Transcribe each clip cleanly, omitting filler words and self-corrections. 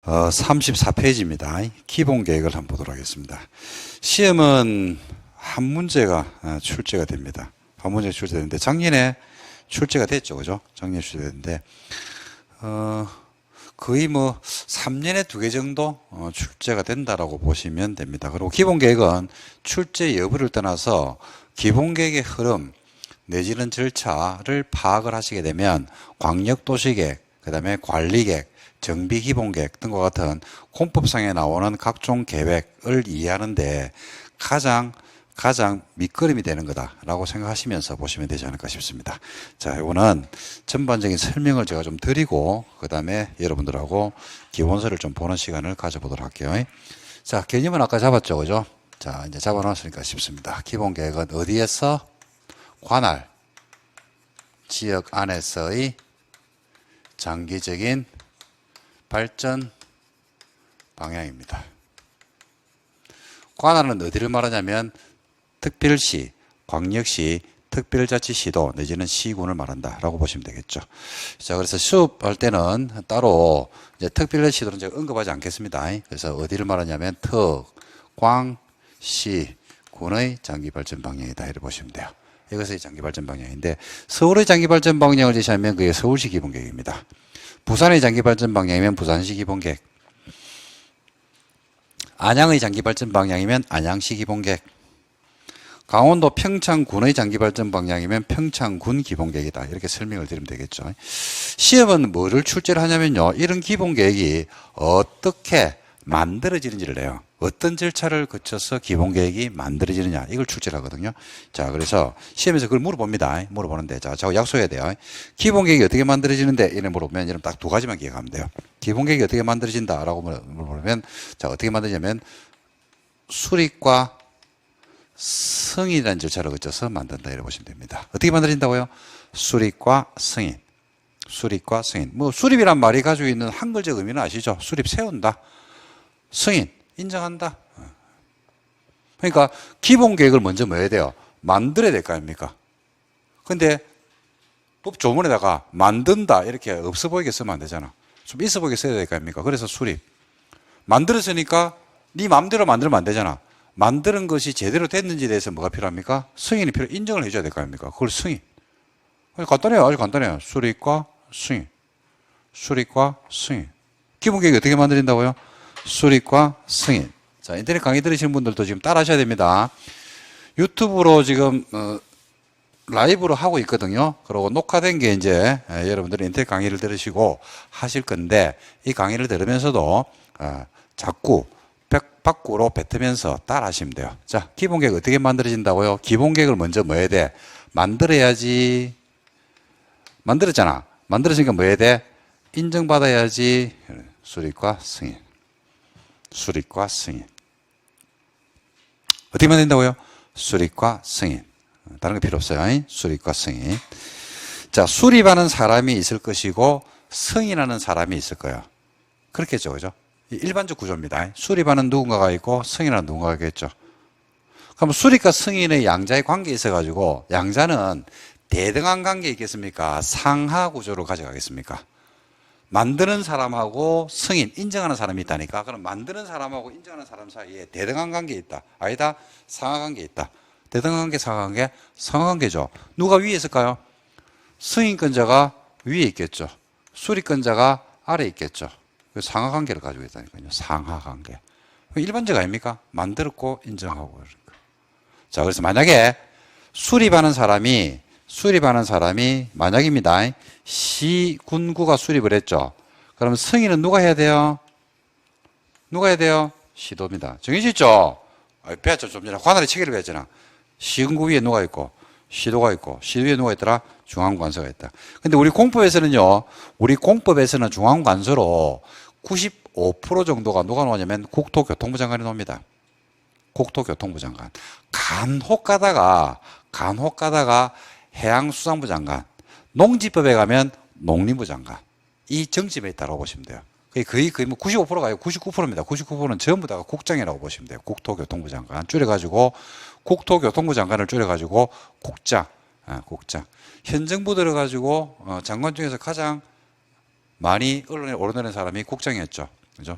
34페이지입니다. 기본 계획을 한번 보도록 하겠습니다. 시험은 한 문제가 출제가 됩니다. 한 문제가 출제되는데 작년에 출제가 됐죠. 그죠? 작년에 출제됐는데 거의 뭐 3년에 2개 정도 출제가 된다라고 보시면 됩니다. 그리고 기본 계획은 출제 여부를 떠나서 기본 계획의 흐름 내지는 절차를 파악을 하시게 되면 광역도시계획, 그 다음에 관리계획, 정비기본계획 등과 같은 공법상에 나오는 각종 계획을 이해하는데 가장 밑거름이 되는 거다라고 생각하시면서 보시면 되지 않을까 싶습니다. 자, 이거는 전반적인 설명을 제가 좀 드리고 그 다음에 여러분들하고 기본서를 좀 보는 시간을 가져보도록 할게요. 자, 개념은 아까 잡았죠, 그죠? 자, 이제 잡아놨으니까 쉽습니다. 기본계획은 어디에서? 관할 지역 안에서의 장기적인 발전 방향입니다. 관할은 어디를 말하냐면 특별시, 광역시, 특별자치시도 내지는 시군을 말한다라고 보시면 되겠죠. 자, 그래서 수업할 때는 따로 이제 특별시도는 제가 언급하지 않겠습니다. 그래서 어디를 말하냐면 특, 광, 시, 군의 장기발전 방향이다 이렇게 보시면 돼요. 이것이 장기발전 방향인데 서울의 장기발전 방향을 제시하면 그게 서울시 기본계획입니다. 부산의 장기발전 방향이면 부산시 기본계획, 안양의 장기발전 방향이면 안양시 기본계획, 강원도 평창군의 장기발전 방향이면 평창군 기본계획이다 이렇게 설명을 드리면 되겠죠. 시험은 뭐를 출제를 하냐면요, 이런 기본계획이 어떻게 만들어지는지를 내요. 어떤 절차를 거쳐서 기본계획이 만들어지느냐 이걸 출제를 하거든요. 자, 그래서 시험에서 그걸 물어봅니다. 물어보는데 자, 저거 약속해야 돼요. 기본계획이 어떻게 만들어지는데 이래 물어보면 여러분 딱 두 가지만 기억하면 돼요. 기본계획이 어떻게 만들어진다라고 물어보면 자, 어떻게 만들냐면 수립과 승인이라는 절차를 거쳐서 만든다 이렇게 보시면 됩니다. 어떻게 만들어진다고요? 수립과 승인. 수립과 승인. 뭐 수립이란 말이 가지고 있는 한글적 의미는 아시죠? 수립 세운다. 승인 인정한다. 그러니까 기본 계획을 먼저 뭐 해야 돼요? 만들어야 될 거 아닙니까? 근데 법 조문에다가 만든다 이렇게 없어 보이게 쓰면 안 되잖아. 좀 있어 보이게 써야 될 거 아닙니까? 그래서 수립. 만들었으니까 네 마음대로 만들면 안 되잖아. 만드는 것이 제대로 됐는지에 대해서 뭐가 필요합니까? 승인이 인정을 해줘야 될 거 아닙니까? 그걸 승인. 간단해요. 아주 간단해요. 수립과 승인. 수립과 승인. 기본 계획이 어떻게 만들어진다고요? 수립과 승인. 자, 인터넷 강의 들으시는 분들도 지금 따라 하셔야 됩니다. 유튜브로 지금 라이브로 하고 있거든요. 그리고 녹화된 게 이제 여러분들이 인터넷 강의를 들으시고 하실 건데 이 강의를 들으면서도 자꾸 밖으로 뱉으면서 따라 하시면 돼요. 자, 기본 계획 어떻게 만들어진다고요? 기본 계획을 먼저 뭐 해야 돼? 만들어야지. 만들었잖아. 만들었으니까 뭐 해야 돼? 인정받아야지. 수립과 승인. 수립과 승인. 어떻게 만든다고요? 수립과 승인. 다른 거 필요 없어요. 수립과 승인. 자, 수립하는 사람이 있을 것이고 승인하는 사람이 있을 거예요. 그렇겠죠, 그죠? 일반적 구조입니다. 수립하는 누군가가 있고 승인하는 누군가가 있겠죠. 그럼 수립과 승인의 양자의 관계에 있어가지고 양자는 대등한 관계에 있겠습니까? 상하 구조로 가져가겠습니까? 만드는 사람하고 승인, 인정하는 사람이 있다니까. 그럼 만드는 사람하고 인정하는 사람 사이에 대등한 관계에 있다. 아니다. 상하 관계에 있다. 대등한 관계, 상하 관계? 상하 관계죠. 누가 위에 있을까요? 승인권자가 위에 있겠죠. 수립권자가 아래에 있겠죠. 상하 관계를 가지고 있다니까요. 상하 관계. 일반적 아닙니까? 만들었고 인정하고. 그러니까. 자, 그래서 만약에 수립하는 사람이 만약입니다. 시군구가 수립을 했죠. 그럼 승인은 누가 해야 돼요? 누가 해야 돼요? 시도입니다. 정해지죠? 배웠죠? 좀 전에 관할의 체계를 배웠잖아. 시군구 위에 누가 있고 시도가 있고 시도 위에 누가 있더라? 중앙관서가 있다. 근데 우리 공법에서는요. 중앙관서로 95% 정도가 누가 나오냐면 국토교통부 장관이 나옵니다. 국토교통부 장관. 간혹 가다가 해양수산부 장관. 농지법에 가면 농림부 장관. 이 정집에 있다고 보시면 돼요. 거의 뭐 95%가 아니고 99%입니다. 99%는 전부 다가 국장이라고 보시면 돼요. 국토교통부 장관. 줄여가지고 국토교통부 장관을 줄여가지고 국장. 국장. 현 정부 들어가지고 장관 중에서 가장 많이 언론에 오르내린 사람이 국장이었죠. 그죠?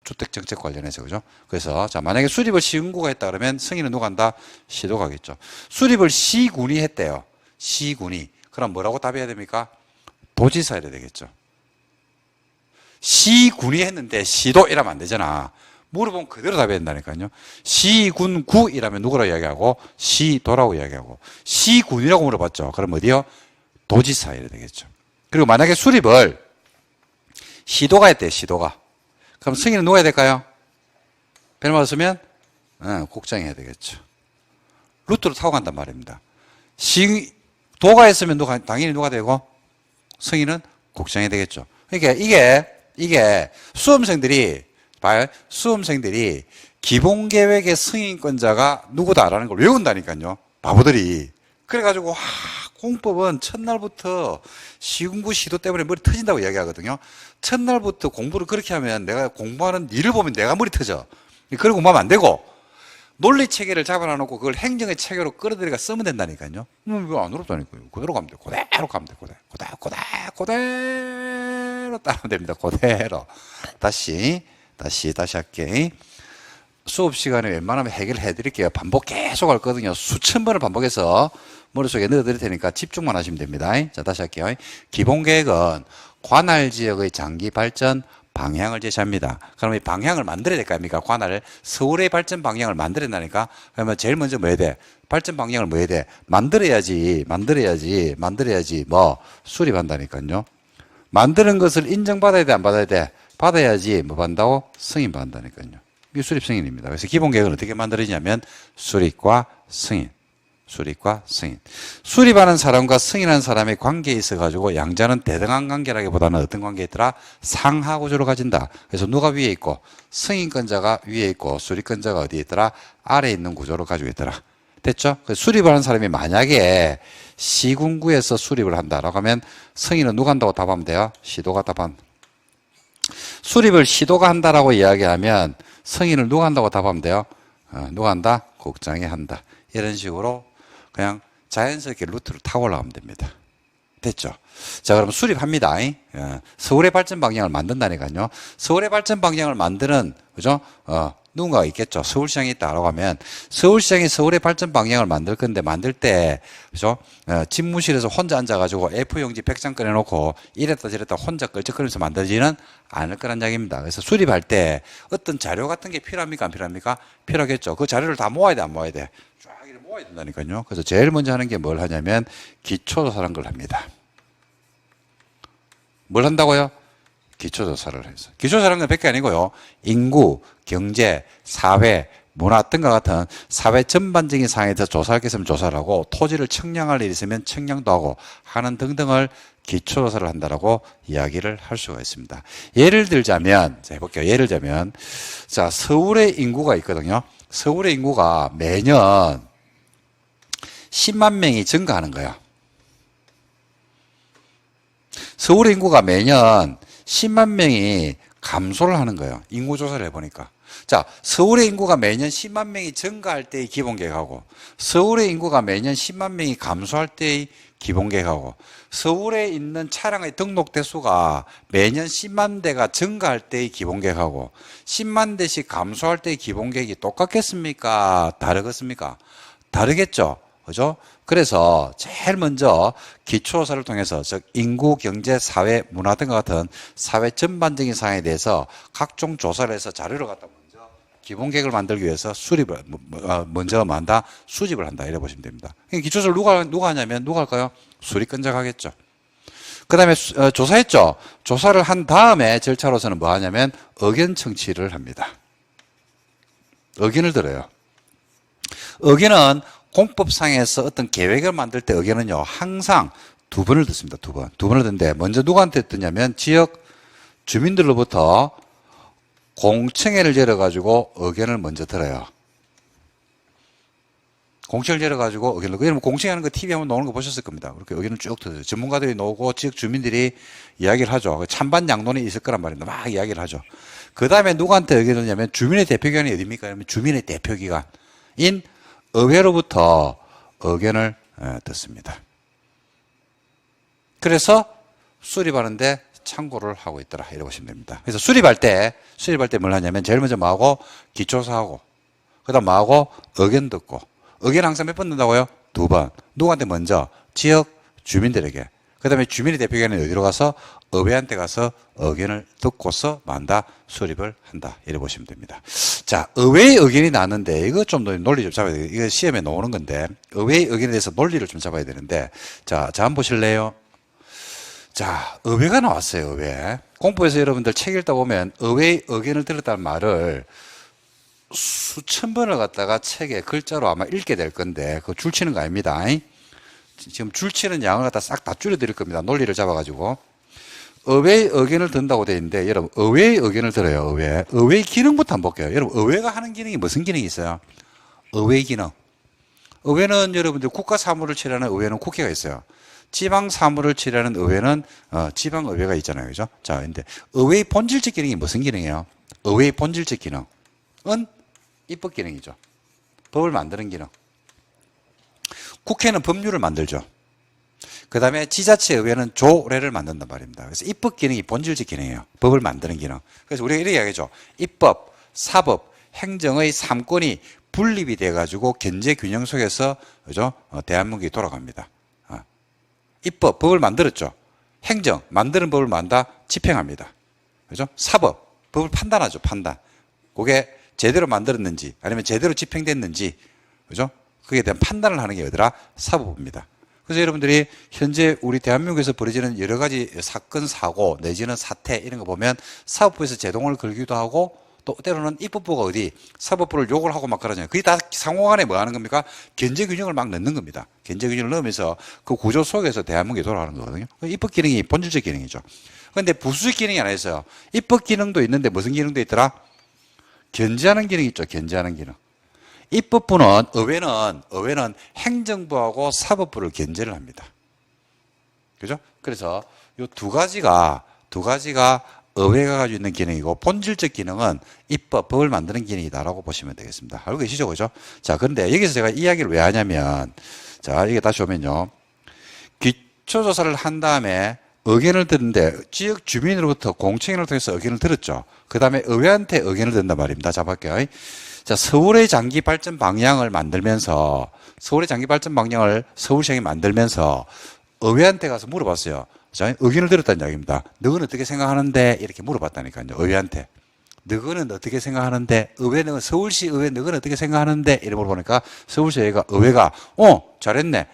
주택정책 관련해서, 그죠? 그래서, 자, 만약에 수립을 시군구가 했다 그러면 승인은 누가 한다? 시도가 하겠죠. 수립을 시군이 했대요. 시군이. 그럼 뭐라고 답해야 됩니까? 도지사 이래야 되겠죠. 시군이 했는데 시도 이러면 안 되잖아. 물어보면 그대로 답해야 된다니까요. 시군구 이라면 누구라고 이야기하고, 시도라고 이야기하고, 시군이라고 물어봤죠. 그럼 어디요? 도지사 이래야 되겠죠. 그리고 만약에 수립을 시도가 했대요. 시도가. 그럼 승인은 누가 해야 될까요? 벨 맞았으면 국장이 해야 되겠죠. 루트로 타고 간단 말입니다. 도가 했으면 당연히 누가 되고 승인은 국장이 되겠죠. 그러니까 이게 수험생들이 기본계획의 승인권자가 누구다라는 걸 외운다니까요. 바보들이. 그래가지고 공법은 첫날부터 시군구 시도 때문에 머리 터진다고 이야기하거든요. 첫날부터 공부를 그렇게 하면 내가 공부하는 일을 보면 내가 머리 터져. 그런 공부하면 안 되고 논리체계를 잡아놔놓고 그걸 행정의 체계로 끌어들여가 쓰면 된다니까요. 이거 안 어렵다니까요. 그대로 가면 돼. 그대로 가면 돼. 그대로 따르면 됩니다. 그대로. 다시 할게. 수업 시간에 웬만하면 해결해 드릴게요. 반복 계속 할 거거든요. 수천 번을 반복해서 머릿속에 넣어 드릴 테니까 집중만 하시면 됩니다. 자, 다시 할게요. 기본 계획은 관할 지역의 장기 발전 방향을 제시합니다. 그럼 이 방향을 만들어야 될 거 아닙니까? 관할 서울의 발전 방향을 만들어야 된다니까. 그러면 제일 먼저 뭐 해야 돼? 발전 방향을 뭐 해야 돼? 만들어야지 뭐 수립한다니까요. 만드는 것을 인정받아야 돼, 안 받아야 돼? 받아야지 뭐 받는다고? 승인 받는다니까요. 이게 수립 승인입니다. 그래서 기본 계획은 어떻게 만들어지냐면 수립과 승인. 수립하는 사람과 승인하는 사람의 관계에 있어 가지고 양자는 대등한 관계라기보다는 어떤 관계에 있더라? 상하 구조로 가진다. 그래서 누가 위에 있고 승인권자가 위에 있고 수립권자가 어디에 있더라? 아래에 있는 구조로 가지고 있더라. 됐죠? 그래서 수립하는 사람이 만약에 시군구에서 수립을 한다라고 하면 승인은 누가 한다고 답하면 돼요? 시도가 답한다. 수립을 시도가 한다라고 이야기하면 승인을 누가 한다고 답하면 돼요? 누가 한다? 국장이 한다. 이런 식으로 그냥 자연스럽게 루트를 타고 올라가면 됩니다. 됐죠? 자, 그럼 수립합니다. 서울의 발전 방향을 만든다니까요. 서울의 발전 방향을 만드는, 그죠? 누군가가 있겠죠. 서울시장이 있다라고 하면 서울시장이 서울의 발전 방향을 만들 건데 만들 때, 그죠? 집무실에서 혼자 앉아가지고 F4용지 100장 꺼내놓고 이랬다 저랬다 혼자 끌적거리면서 만들지는 않을 거란 이야기입니다. 그래서 수립할 때 어떤 자료 같은 게 필요합니까? 안 필요합니까? 필요하겠죠. 그 자료를 다 모아야 돼, 안 모아야 돼? 쫙 이렇게 모아야 된다니까요. 그래서 제일 먼저 하는 게 뭘 하냐면 기초조사라는 걸 합니다. 뭘 한다고요? 기초조사를 해서. 기초조사라는 건 100개 아니고요. 인구, 경제, 사회, 문화 등과 같은 사회 전반적인 상황에 대해서 조사할 게 있으면 조사를 하고 토지를 측량할 일이 있으면 측량도 하고 하는 등등을 기초조사를 한다라고 이야기를 할 수가 있습니다. 예를 들자면, 자, 해볼게요. 예를 들자면, 자, 서울의 인구가 있거든요. 서울의 인구가 매년 10만 명이 증가하는 거예요. 서울의 인구가 매년 10만 명이 감소를 하는 거예요. 인구조사를 해보니까. 자, 서울의 인구가 매년 10만 명이 증가할 때의 기본계획하고 서울의 인구가 매년 10만 명이 감소할 때의 기본계획하고 서울에 있는 차량의 등록 대수가 매년 10만 대가 증가할 때의 기본계획하고 10만 대씩 감소할 때의 기본계획이 똑같겠습니까? 다르겠습니까? 다르겠죠. 그죠? 그래서 제일 먼저 기초조사를 통해서 즉 인구, 경제, 사회, 문화 등과 같은 사회 전반적인 사항에 대해서 각종 조사를 해서 자료를 갖다 먼저 기본계획을 만들기 위해서 수립을 먼저 한다, 수집을 한다 이래 보시면 됩니다. 기초조사를 누가 하냐면 누가 할까요? 수립권자가 하겠죠. 그 다음에 조사했죠. 조사를 한 다음에 절차로서는 뭐 하냐면 의견 청취를 합니다. 의견을 들어요. 의견은 공법상에서 어떤 계획을 만들 때 의견은요, 항상 두 번을 듣습니다. 두 번. 두 번을 듣는데, 먼저 누구한테 듣냐면, 지역 주민들로부터 공청회를 열어가지고 의견을 먼저 들어요. 공청회를 열어가지고 의견을, 여러분 공청회 하는 거 TV 한번 나오는 거 보셨을 겁니다. 그렇게 의견을 쭉 들어요. 전문가들이 나오고 지역 주민들이 이야기를 하죠. 찬반 양론이 있을 거란 말입니다. 막 이야기를 하죠. 그 다음에 누구한테 의견을 듣냐면, 주민의 대표기관이 어딥니까? 그러면 주민의 대표기관인 의회로부터 의견을 듣습니다. 그래서 수립하는데 참고를 하고 있더라. 이렇게 보시면 됩니다. 그래서 수립할 때 뭘 하냐면, 제일 먼저 뭐하고? 기초사하고, 그 다음 뭐하고? 의견 듣고. 의견 항상 몇 번 듣는다고요? 두 번. 누구한테 먼저? 지역 주민들에게. 그 다음에 주민의 대표기관은 어디로 가서? 의회한테 가서 의견을 듣고서 만다 수립을 한다. 이렇게 보시면 됩니다. 자, 의회의 의견이 나왔는데, 이거 좀 논리 좀 잡아야 돼요. 이거 시험에 나오는 건데, 의회의 의견에 대해서 논리를 좀 잡아야 되는데, 자, 한번 보실래요? 자, 의회가 나왔어요, 의회. 공부에서 여러분들 책 읽다 보면 의회의 의견을 들었다는 말을 수천 번을 갖다가 책에 글자로 아마 읽게 될 건데, 그거 줄치는 거 아닙니다. 지금 줄치는 양을 갖다 싹 다 줄여드릴 겁니다. 논리를 잡아가지고. 의회의 의견을 듣는다고 되어 있는데, 여러분, 의회의 의견을 들어요, 의회. 의회의 기능부터 한번 볼게요. 여러분, 의회가 하는 기능이 무슨 기능이 있어요? 의회 기능. 의회는 여러분들 국가 사무를 처리하는 의회는 국회가 있어요. 지방 사무를 처리하는 의회는 지방의회가 있잖아요. 그죠? 자, 근데 의회의 본질적 기능이 무슨 기능이에요? 의회의 본질적 기능은 입법 기능이죠. 법을 만드는 기능. 국회는 법률을 만들죠. 그 다음에 지자체의회는 조례를 만든단 말입니다. 그래서 입법 기능이 본질적 기능이에요. 법을 만드는 기능. 그래서 우리가 이렇게 이야기하죠. 입법, 사법, 행정의 3권이 분립이 돼가지고 견제 균형 속에서, 그죠? 대한민국이 돌아갑니다. 입법, 법을 만들었죠. 행정, 만드는 법을 만다, 집행합니다. 그죠? 사법, 법을 판단하죠, 판단. 그게 제대로 만들었는지, 아니면 제대로 집행됐는지, 그죠? 그에 대한 판단을 하는 게 어디라? 사법입니다. 그래서 여러분들이 현재 우리 대한민국에서 벌어지는 여러 가지 사건, 사고, 내지는 사태, 이런 거 보면 사법부에서 제동을 걸기도 하고, 또 때로는 입법부가 어디 사법부를 욕을 하고 막 그러잖아요. 그게 다 상호간에 뭐 하는 겁니까? 견제 균형을 막 넣는 겁니다. 견제 균형을 넣으면서 그 구조 속에서 대한민국이 돌아가는 거거든요. 입법 기능이 본질적 기능이죠. 그런데 부수적 기능이 하나 있어요. 입법 기능도 있는데 무슨 기능도 있더라? 견제하는 기능이 있죠. 견제하는 기능. 입법부는 의회는 행정부하고 사법부를 견제를 합니다. 그죠? 그래서 이 두 가지가 의회가 가지고 있는 기능이고, 본질적 기능은 입법, 법을 만드는 기능이다라고 보시면 되겠습니다. 알고 계시죠? 그죠? 자, 그런데 여기서 제가 이야기를 왜 하냐면, 자, 이게 다시 오면요. 기초조사를 한 다음에 의견을 듣는데, 지역 주민으로부터 공청회를 통해서 의견을 들었죠. 그 다음에 의회한테 의견을 듣는단 말입니다. 자, 볼게요. 자, 서울의 장기 발전 방향을 만들면서, 서울시장이 만들면서 의회한테 가서 물어봤어요. 자, 의견을 들었다는 이야기입니다. 너는 어떻게 생각하는데? 이렇게 물어봤다니까요. 의회한테. 너는 어떻게 생각하는데? 의회는, 서울시 의회 너는 어떻게 생각하는데? 이렇게 물어보니까 서울시 의회가 잘했네.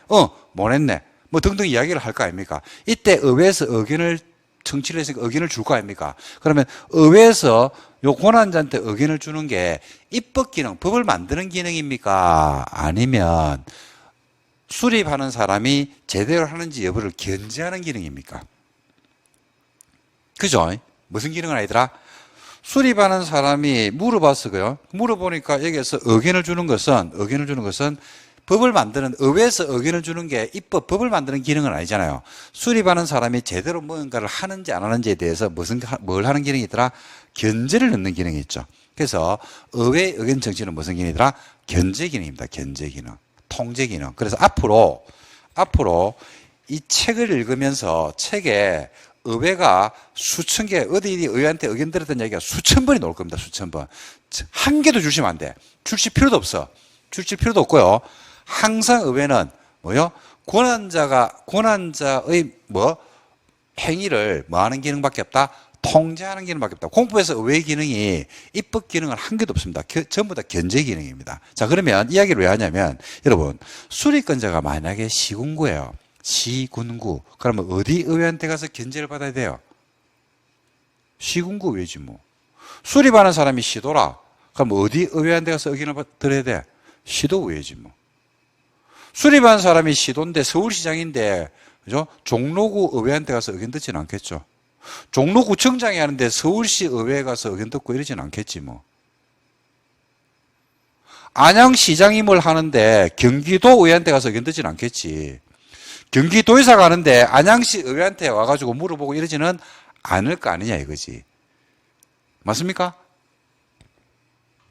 못했네. 뭐 등등 이야기를 할 거 아닙니까? 이때 의회에서 의견을 청취를 해서 의견을 줄 거 아닙니까? 그러면 의회에서 요 권한자한테 의견을 주는 게 입법 기능, 법을 만드는 기능입니까? 아니면 수립하는 사람이 제대로 하는지 여부를 견제하는 기능입니까? 그죠? 무슨 기능은 아니더라? 수립하는 사람이 물어봤어요. 물어보니까 여기에서 의견을 주는 것은 법을 만드는, 의회에서 의견을 주는 게 법을 만드는 기능은 아니잖아요. 수립하는 사람이 제대로 뭔가를 하는지 안 하는지에 대해서 뭘 하는 기능이 있더라? 견제를 넣는 기능이 있죠. 그래서 의회 의견 정치는 무슨 기능이더라? 견제 기능입니다. 견제 기능. 통제 기능. 그래서 앞으로 이 책을 읽으면서 책에 의회가 수천 개, 어디 의회한테 의견 들었던 얘기가 수천 번이 나올 겁니다. 수천 번. 한 개도 주시면 안 돼. 주실 필요도 없어. 주실 필요도 없고요. 항상 의회는 뭐요? 권한자의 행위를 하는 기능밖에 없다? 통제하는 기능밖에 없다. 공법에서 의회 기능이 입법 기능은 한 개도 없습니다. 전부 다 견제 기능입니다. 자, 그러면 이야기를 왜 하냐면, 여러분, 수립권자가 만약에 시군구예요. 시군구. 그러면 어디 의회한테 가서 견제를 받아야 돼요? 시군구 의회지 뭐. 수립하는 사람이 시도라. 그럼 어디 의회한테 가서 의견을 들어야 돼? 시도 의회지 뭐. 수립한 사람이 시도인데 서울시장인데, 그죠? 종로구 의회한테 가서 의견 듣지는 않겠죠. 종로구 청장이 하는데 서울시 의회에 가서 의견 듣고 이러지는 않겠지, 뭐. 안양시장임을 하는데 경기도 의회한테 가서 의견 듣지는 않겠지. 경기도에서 가는데 안양시 의회한테 와가지고 물어보고 이러지는 않을 거 아니냐 이거지. 맞습니까?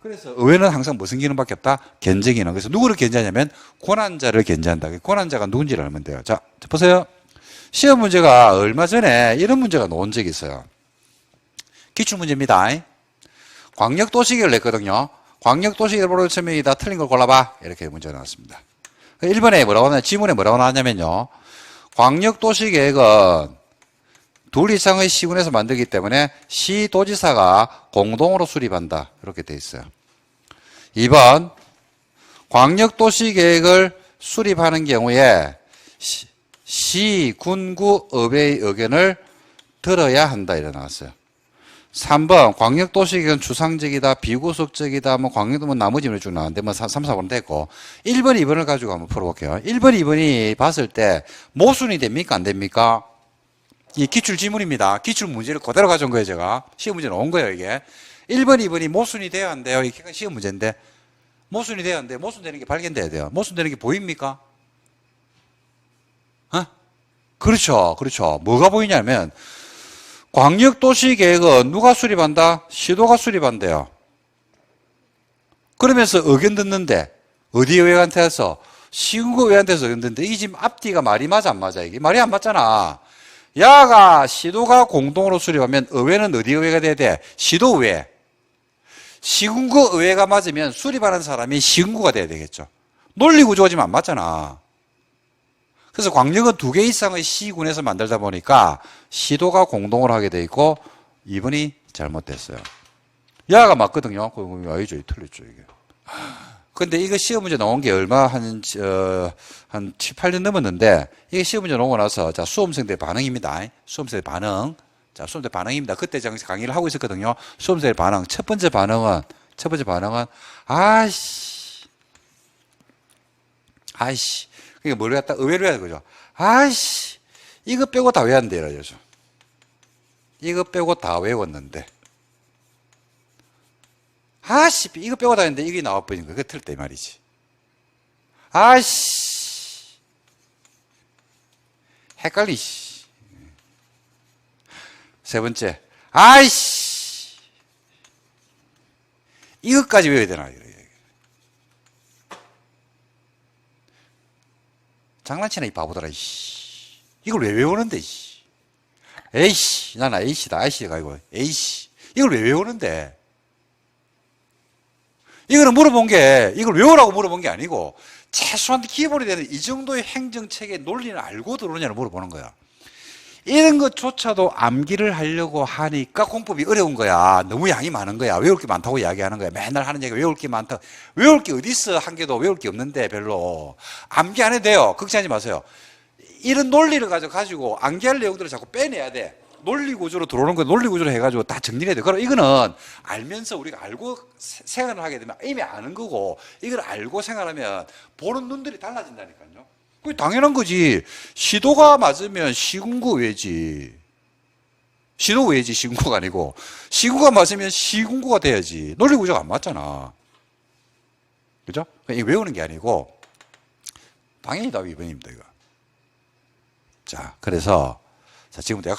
그래서 의회는 항상 무슨 기능밖에 없다? 견제 기능. 그래서 누구를 견제하냐면 권한자를 견제한다. 권한자가 누군지를 알면 돼요. 자, 보세요. 시험 문제가 얼마 전에 이런 문제가 나온 적이 있어요. 기출문제입니다. 광역도시계획을 냈거든요. 광역도시계획으로 설명이다. 틀린 걸 골라봐. 이렇게 문제가 나왔습니다. 1번에 뭐라고 하냐, 지문에 뭐라고 나왔냐면요. 광역도시계획은 둘 이상의 시군에서 만들기 때문에 시도지사가 공동으로 수립한다. 이렇게 돼 있어요. 2번, 광역도시계획을 수립하는 경우에 시, 군구, 의회의 의견을 들어야 한다. 이래 나왔어요. 3번, 광역도시계획은 추상적이다, 비구속적이다, 뭐 광역도 뭐 나머지 쭉 나왔는데 뭐 3, 4번 됐고 1번, 2번을 가지고 한번 풀어볼게요. 1번, 2번이 봤을 때 모순이 됩니까? 안 됩니까? 이 기출 지문입니다. 기출 문제를 그대로 가져온 거예요, 제가. 시험 문제 나온 거예요, 이게. 1번, 2번이 모순이 돼야 안 돼요. 이게 시험 문제인데. 모순이 돼야 안 돼요. 모순되는 게 발견돼야 돼요. 모순되는 게 보입니까? 그렇죠. 그렇죠. 뭐가 보이냐면 광역도시계획은 누가 수립한다? 시도가 수립한대요. 그러면서 의견 듣는데 어디 의회한테서? 시군구 의회한테서 의견 듣는데 이 지금 앞뒤가 말이 맞아 안 맞아? 이게 말이 안 맞잖아. 야가 시도가 공동으로 수립하면 의회는 어디 의회가 돼야 돼? 시도의회. 시군구 의회가 맞으면 수립하는 사람이 시군구가 돼야 되겠죠. 논리구조가 지금 안 맞잖아. 그래서 광역은 2개 이상의 시군에서 만들다 보니까 시도가 공동으로 하게 돼 있고 2번이 잘못됐어요. 야가 맞거든요. 그거 아니죠. 틀렸죠, 이게. 근데 이거 시험 문제 나온 게 얼마 한 7, 8년 넘었는데 이게 시험 문제 나오고 나서 자, 수험생들 반응입니다. 수험생들 반응. 자, 수험생들 반응입니다. 그때 제가 강의를 하고 있었거든요. 수험생들 반응. 첫 번째 반응은 아이씨. 그러니까 뭘 갖다 의외로 해야 되죠. 아이씨. 이거 빼고 다 외웠는데 이러죠. 이거 빼고 다 외웠는데. 아씨, 이거 빼고 다녔는데 이게 나와버린 거야. 그게 틀 때 말이지. 아씨. 헷갈리시. 세 번째. 아이씨. 이것까지 외워야 되나. 장난치나, 이 바보들아. 이걸 왜 외우는데, 에이씨. 난 A씨다. A씨가 아니고, A씨. 이걸 왜 외우는데? 이거는 물어본 게, 이걸 외우라고 물어본 게 아니고, 최소한 기본이 되는 이 정도의 행정체계 논리는 알고 들어오냐를 물어보는 거야. 이런 것조차도 암기를 하려고 하니까 공법이 어려운 거야. 너무 양이 많은 거야. 외울 게 많다고 이야기하는 거야. 맨날 하는 얘기가 외울 게 많다. 외울 게 어디 있어? 한 개도 외울 게 없는데 별로. 암기 안 해도 돼요. 걱정하지 마세요. 이런 논리를 가지고 암기할 내용들을 자꾸 빼내야 돼. 논리 구조로 들어오는 거 논리 구조로 해가지고 다 정리를 해야 돼. 그럼 이거는 알면서 우리가 알고 생활을 하게 되면 이미 아는 거고, 이걸 알고 생활하면 보는 눈들이 달라진다니까요. 그게 당연한 거지. 시도가 맞으면 시군구 외지. 시도 외지, 시군구가 아니고. 시구가 맞으면 시군구가 돼야지. 논리 구조가 안 맞잖아. 그죠? 이거 외우는 게 아니고, 당연히 답이 2번입니다, 이거. 자, 그래서, 자, 지금부터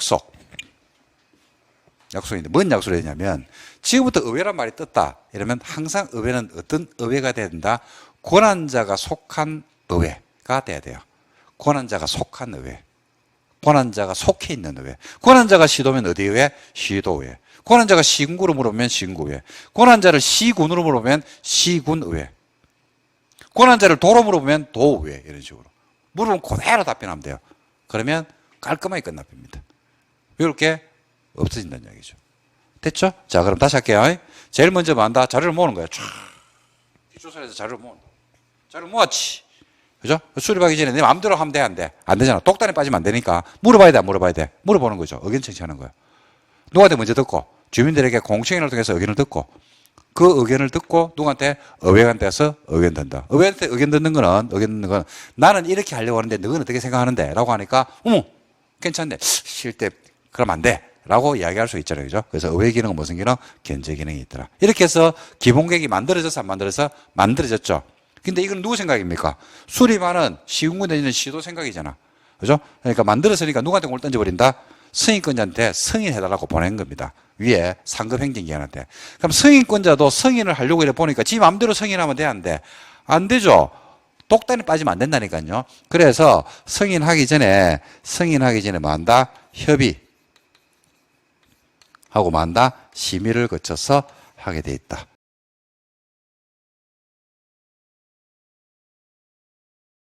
약속인데, 뭔 약속을 했냐면, 지금부터 의회란 말이 떴다. 이러면 항상 의회는 어떤 의회가 돼야 된다? 권한자가 속한 의회가 돼야 돼요. 권한자가 속한 의회. 권한자가 속해 있는 의회. 권한자가 시도면 어디 의회? 시도의회. 권한자가 시군구로 물어보면 시군구의회. 권한자를 시군으로 물어보면 시군의회. 권한자를 도로 물어보면 도의회. 이런 식으로. 물어보면 그대로 답변하면 돼요. 그러면 깔끔하게 끝납니다. 이렇게 없어진다는 이야기죠. 됐죠? 자, 그럼 다시 할게요. 제일 먼저 뭐 한다? 자료를 모으는 거야. 촤. 기초사에서 자료를 모은다. 자료를 모았지. 그죠? 수립하기 전에 내 마음대로 하면 돼, 안 돼? 안 되잖아. 똑단에 빠지면 안 되니까. 물어봐야 돼, 안 물어봐야 돼? 물어보는 거죠. 의견 청취하는 거예요. 누구한테 먼저 듣고, 주민들에게 공청회를 통해서 의견을 듣고, 그 의견을 듣고 누구한테? 의회한테서 의견 든다. 의회한테 의견 듣는 거는 나는 이렇게 하려고 하는데 너는 어떻게 생각하는데? 라고 하니까 어머 괜찮네. 쉴 때 그럼 안 돼. 라고 이야기할 수 있잖아요. 그죠? 그래서 의회 기능은 무슨 기능? 견제 기능이 있더라. 이렇게 해서 기본계획이 만들어져서 안 만들어서 만들어졌죠. 근데 이건 누구 생각입니까? 수립하는 시군구 내지는 시도 생각이잖아. 그죠? 그러니까 만들었으니까 누구한테 공을 던져버린다? 승인권자한테 승인해달라고 보낸 겁니다. 위에 상급 행정기관한테. 그럼 승인권자도 승인을 하려고 이래 보니까 지 마음대로 승인하면 돼, 안 돼? 안 되죠. 똑단에 빠지면 안 된다니까요. 그래서 승인하기 전에 뭐 한다? 협의. 하고 뭐 한다? 심의를 거쳐서 하게 돼 있다.